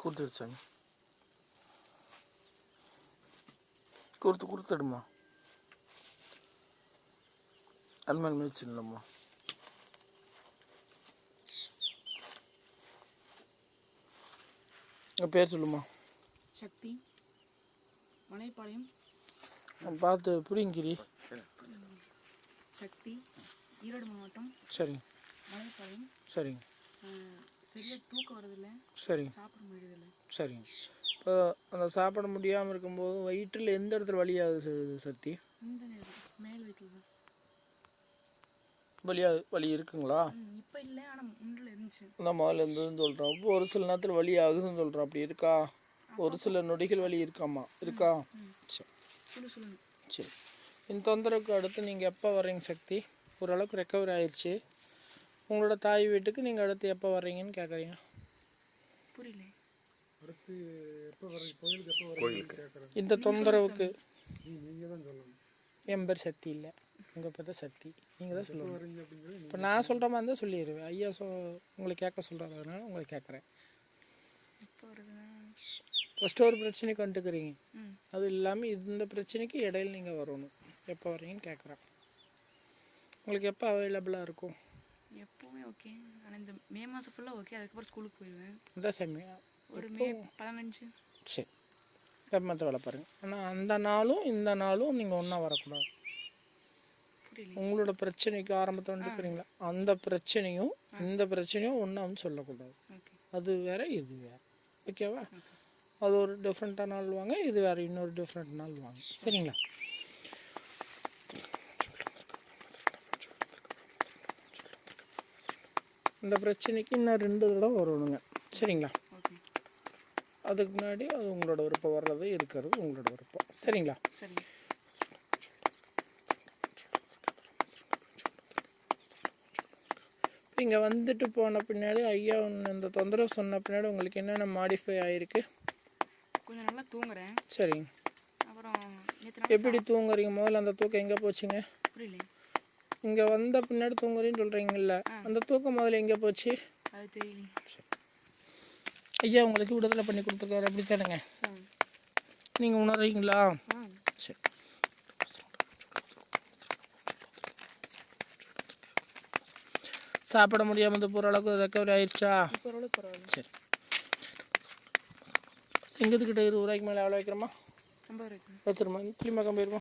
கொடுத்துருச்சாங்க கொடுத்துடுமா அது மாதிரி முயற்சி இல்லைம்மா. உங்கள் பேர் சொல்லுமா. சக்தி, மலைப்பாளையம். பார்த்து புரியுங்கிரி. சக்தி, ஈரோடு மாவட்டம். சரிங்க. மலைப்பாளையம். சரிங்க. சரியாக தூக்கம் வரதில்லை. சரிங்க. சாப்பிட முடியறதில்லை. சரிங்க. இப்போ அந்த சாப்பிட முடியாமல் இருக்கும்போது வயிற்றில் எந்த இடத்துல வலியாகுது சக்தி? இந்த மேல் வயிற்றில் தான் வலி இருக்குங்களா? இப்போ இல்லை, ஆனால் முன்னில் இருந்துச்சு. நான் முதல்ல இருந்ததுன்னு சொல்கிறோம். இப்போ ஒரு சில நேரத்தில் வலி ஆகுதுன்னு சொல்கிறோம். அப்படி இருக்கா? ஒரு சில நொடிகள் வலி இருக்காம்மா? இருக்கா? சரி சரி. இந்த தொந்தரவுக்கு அடுத்து நீங்கள் எப்போ வர்றீங்க சக்தி? ஓரளவுக்கு ரெக்கவர் ஆயிடுச்சு. உங்களோட தாய் வீட்டுக்கு நீங்கள் அடுத்து எப்போ வர்றீங்கன்னு கேட்குறீங்க. புரியல. அடுத்து எப்போ வர்றீங்க? கோயிலுக்கு எப்போ வர்றீங்கன்னு கேட்குறேன். இந்த தொந்தரவுக்கு நீங்கள் தான் சொல்லணும். என் பேர் சக்தி இல்லை, உங்கள் பேர் தான் சக்தி. நீங்கள் தான் சொல்லுவாங்க. இப்போ நான் சொல்கிற மாதிரி தான் சொல்லிடுவேன். ஐயா உங்களை கேட்க சொல்கிறதுனால உங்களை கேட்குறேன். ஃபஸ்ட்டு ஒரு பிரச்சனைக்கு வந்துட்டுக்கிறீங்க. அது இல்லாமல் இந்த பிரச்சனைக்கு இடையில நீங்கள் வரணும். எப்போ வரீங்கன்னு கேட்குறேன். உங்களுக்கு எப்போ அவைலபிளாக இருக்கும்? எப்போவுமே ஓகே. ஆனால் இந்த மே மாதம் ஃபுல்லாக ஓகே. அதுக்கப்புறம் ஸ்கூலுக்கு போயிடுவேன். இந்த சாமி ஒரு மே 15. சரி, வெப்பமத்தை வேலை பாருங்கள். ஆனால் அந்த நாளும் இந்த நாளும் நீங்கள் ஒன்றா வரக்கூடாது. உங்களோட பிரச்சனைக்கு ஆரம்பத்தை வந்துக்கிறீங்களா, அந்த பிரச்சனையும் இந்த பிரச்சனையும் ஒன்றா வந்து சொல்லக்கூடாது. அது வேறு இது வேறு. ஓகேவா? அது ஒரு டிஃப்ரெண்ட்டாக நாள் வாங்க, இது வேறு இன்னொரு டிஃப்ரெண்ட் நாள் வாங்க. சரிங்களா? இந்த பிரச்சனைக்கு இன்னும் 2 தடவை வரணுங்க. சரிங்களா? அதுக்கு முன்னாடி அது உங்களோட விருப்பம், வர்றது இருக்கிறது உங்களோட விருப்பம். சரிங்களா? இங்கே வந்துட்டு போன பின்னாடி ஐயா இந்த தொந்தரவு சொன்ன பின்னாடி உங்களுக்கு என்னென்ன மாடிஃபை ஆகிருக்கு? கொஞ்சம் நல்லா தூங்குறேன். சரிங்க. அப்புறம் எப்படி தூங்குறீங்க? முதல்ல அந்த தூக்கம் எங்கே போச்சுங்க? புரியல. இங்கே வந்த பின்னாடி தூங்குறீன்னு சொல்கிறீங்கல்ல, அந்த தூக்கம் முதல்ல எங்கே போச்சு? அது தெரியல. ஐயா உங்களுக்கு விடுதலை பண்ணி கொடுத்துருக்காரு, அப்படி தானுங்க? நீங்கள் உணர்றீங்களா? சரி. சாப்பிட முடியாமல் இது போகிற அளவுக்கு ரெக்கவரி ஆயிடுச்சா? சரி. சிங்கத்துக்கிட்ட 20 ரூபாய்க்கு மேலே எவ்வளோ வைக்கிறோமா? 50 ரூபாய்க்கு வச்சிருமா. கிளிமா கம்பி இருக்குமா?